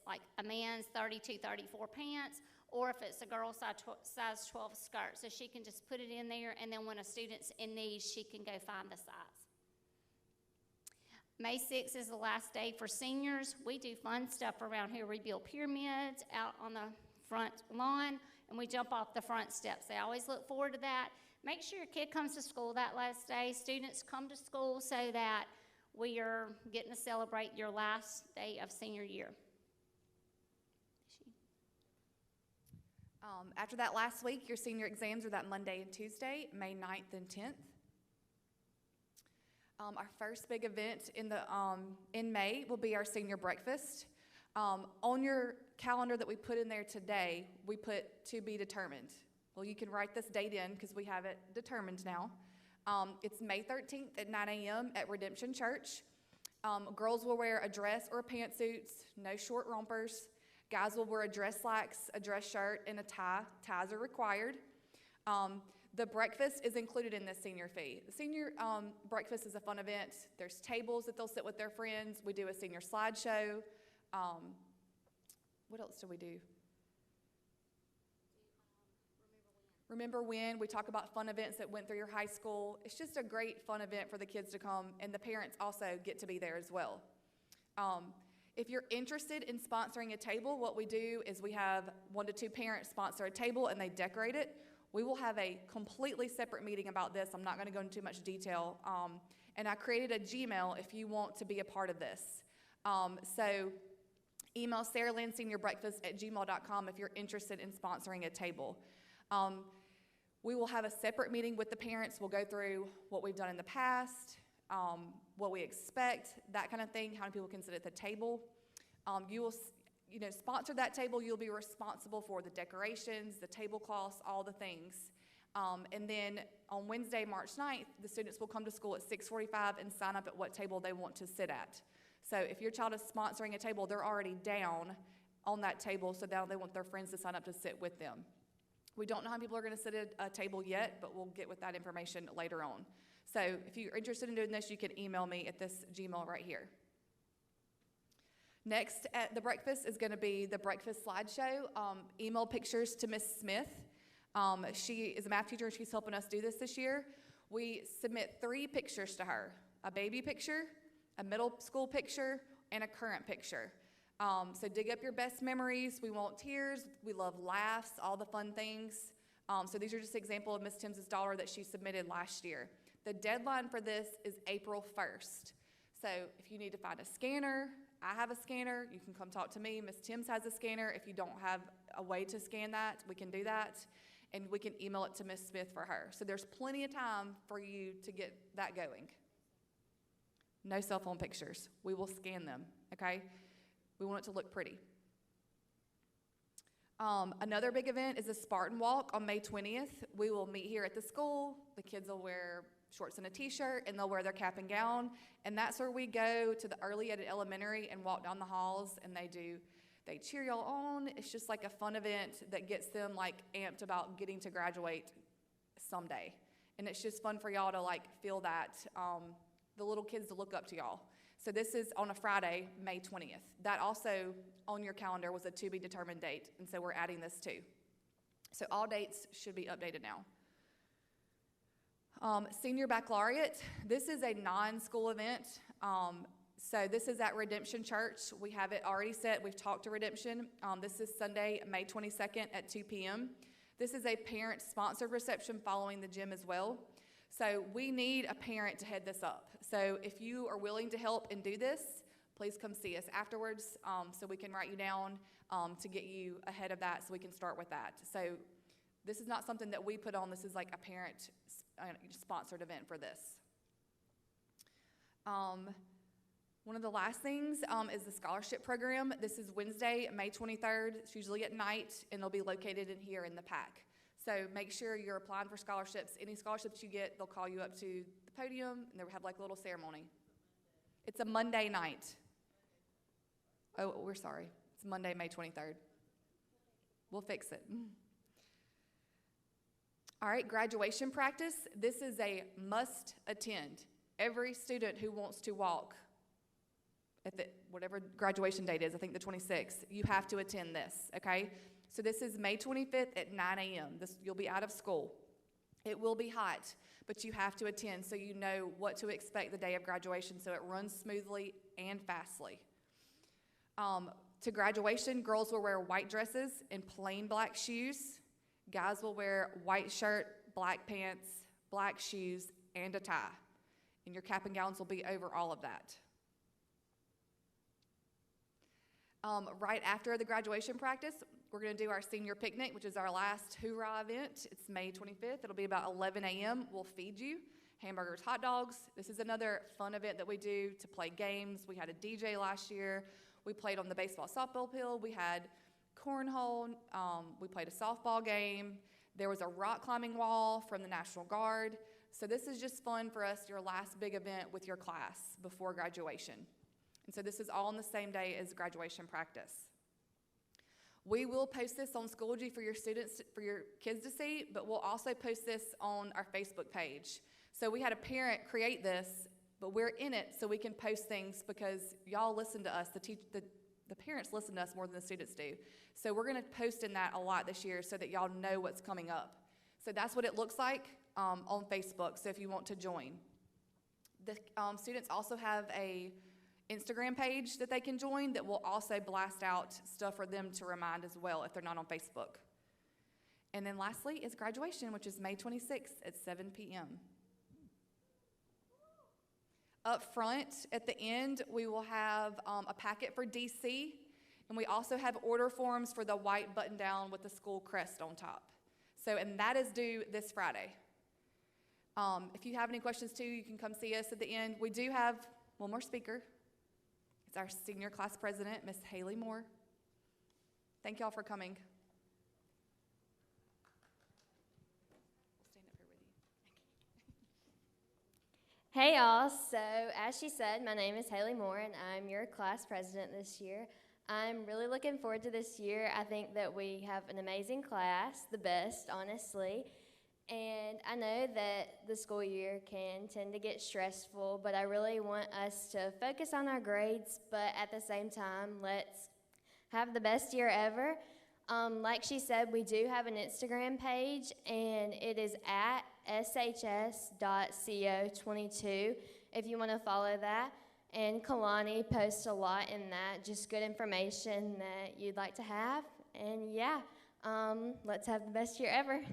like a man's 32, 34 pants, or if it's a girl's size 12 skirt. So she can just put it in there, and then when a student's in need, she can go find the size. May 6th is the last day for seniors. We do fun stuff around here. We build pyramids out on the front lawn, and we jump off the front steps. They always look forward to that. Make sure your kid comes to school that last day. Students, come to school so that we are getting to celebrate your last day of senior year. After that last week, your senior exams are that Monday and Tuesday, May 9th and 10th. Our first big event in May will be our senior breakfast. On your calendar that we put in there today, we put to be determined. Well, you can write this date in because we have it determined now. It's May 13th at 9 a.m. at Redemption Church. Girls will wear a dress or pantsuits, no short rompers. Guys will wear a dress slacks, a dress shirt, and a tie. Ties are required. The breakfast is included in this senior fee. The senior breakfast is a fun event. There's tables that they'll sit with their friends. We do a senior slideshow. What else do we do? Remember when. We talk about fun events that went through your high school. It's just a great fun event for the kids to come, and the parents also get to be there as well. If you're interested in sponsoring a table, what we do is we have 1 to 2 parents sponsor a table and they decorate it. We will have a completely separate meeting about this. I'm not going to go into too much detail. And I created a Gmail if you want to be a part of this. So email sarahlandseniourbreakfast@gmail.com if you're interested in sponsoring a table. We will have a separate meeting with the parents. We'll go through what we've done in the past, what we expect, that kind of thing, how many people can sit at the table. You will sponsor that table. You'll be responsible for the decorations, the tablecloths, all the things. And then on Wednesday, March 9th, the students will come to school at 6:45 and sign up at what table they want to sit at. So if your child is sponsoring a table, they're already down on that table, so now they want their friends to sign up to sit with them. We don't know how many people are going to sit at a table yet, but we'll get with that information later on. So if you're interested in doing this, you can email me at this Gmail right here. Next at the breakfast is going to be the breakfast slideshow. Email pictures to Miss Smith. She is a math teacher, and she's helping us do this year. We submit 3 pictures to her: a baby picture, a middle school picture, and a current picture. So dig up your best memories. We want tears. We love laughs, all the fun things. So these are just an example of Miss Timms' daughter that she submitted last year. The deadline for this is April 1st. So if you need to find a scanner, I have a scanner. You can come talk to me. Miss Timms has a scanner. If you don't have a way to scan that, we can do that. And we can email it to Miss Smith for her. So there's plenty of time for you to get that going. No cell phone pictures. We will scan them, okay? We want it to look pretty. Another big event is the Spartan Walk on May 20th. We will meet here at the school. The kids will wear shorts and a t-shirt, and they'll wear their cap and gown. And that's where we go to the early ed elementary and walk down the halls, and they do They cheer y'all on. It's just like a fun event that gets them like amped about getting to graduate someday. And it's just fun for y'all to like feel that, the little kids to look up to y'all. So this is on a Friday, May 20th. That also on your calendar was a to be determined date, and so we're adding this too. So all dates should be updated now. Senior Baccalaureate, this is a non-school event. So this is at Redemption Church. We have it already set. We've talked to Redemption. This is Sunday, May 22nd at 2 p.m. This is a parent-sponsored reception following the gym as well. So we need a parent to head this up. So if you are willing to help and do this, please come see us afterwards so we can write you down to get you ahead of that so we can start with that. So this is not something that we put on. This is like a parent-sponsored event for this. One of the last things is the scholarship program. This is Wednesday, May 23rd. It's usually at night, and they'll be located in here in the pack. So make sure you're applying for scholarships. Any scholarships you get, they'll call you up to the podium, and they'll have like a little ceremony. It's a Monday night. Oh, we're sorry. It's Monday, May 23rd. We'll fix it. All right, graduation practice. This is a must attend. Every student who wants to walk at the, whatever graduation date is, I think the 26th, you have to attend this, okay? So this is May 25th at 9 a.m. You'll be out of school. It will be hot, but you have to attend so you know what to expect the day of graduation so it runs smoothly and fastly. To graduation, girls will wear white dresses and plain black shoes. Guys will wear white shirt, black pants, black shoes, and a tie. And your cap and gowns will be over all of that. Right after the graduation practice, we're going to do our senior picnic, which is our last hoorah event. It's May 25th. It'll be about 11 a.m. We'll feed you hamburgers, hot dogs. This is another fun event that we do to play games. We had a DJ last year. We played on the baseball softball field. We had cornhole. We played a softball game. There was a rock climbing wall from the National Guard. So this is just fun for us, your last big event with your class before graduation. And so this is all on the same day as graduation practice. We will post this on Schoology for your students, for your kids to see, but we'll also post this on our Facebook page. So we had a parent create this, but we're in it so we can post things because y'all listen to us. The parents listen to us more than the students do. So we're going to post in that a lot this year so that y'all know what's coming up. So that's what it looks like on Facebook, so if you want to join. The students also have a Instagram page that they can join that will also blast out stuff for them to remind as well if they're not on Facebook. And then lastly is graduation, which is May 26th at 7 p.m. Up front at the end, we will have a packet for DC, and we also have order forms for the white button down with the school crest on top. So, and that is due this Friday. If you have any questions too, you can come see us at the end. We do have one more speaker. It's our senior class president, Miss Haley Moore. Thank y'all for coming. We'll stand up here with you. Hey y'all, so as she said, my name is Haley Moore and I'm your class president this year. I'm really looking forward to this year. I think that we have an amazing class, the best, honestly. And I know that the school year can tend to get stressful, but I really want us to focus on our grades, but at the same time, let's have the best year ever. Like she said, we do have an Instagram page, and it is at shs.co22 if you want to follow that. And Kalani posts a lot in that, just good information that you'd like to have. And yeah, let's have the best year ever.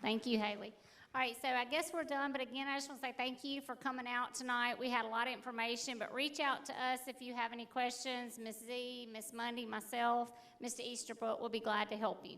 Thank you, Haley. All right, so I guess we're done, but again, I just want to say thank you for coming out tonight. We had a lot of information, but reach out to us if you have any questions. Ms. Z, Ms. Mundy, myself, Mr. Easterbrook will be glad to help you.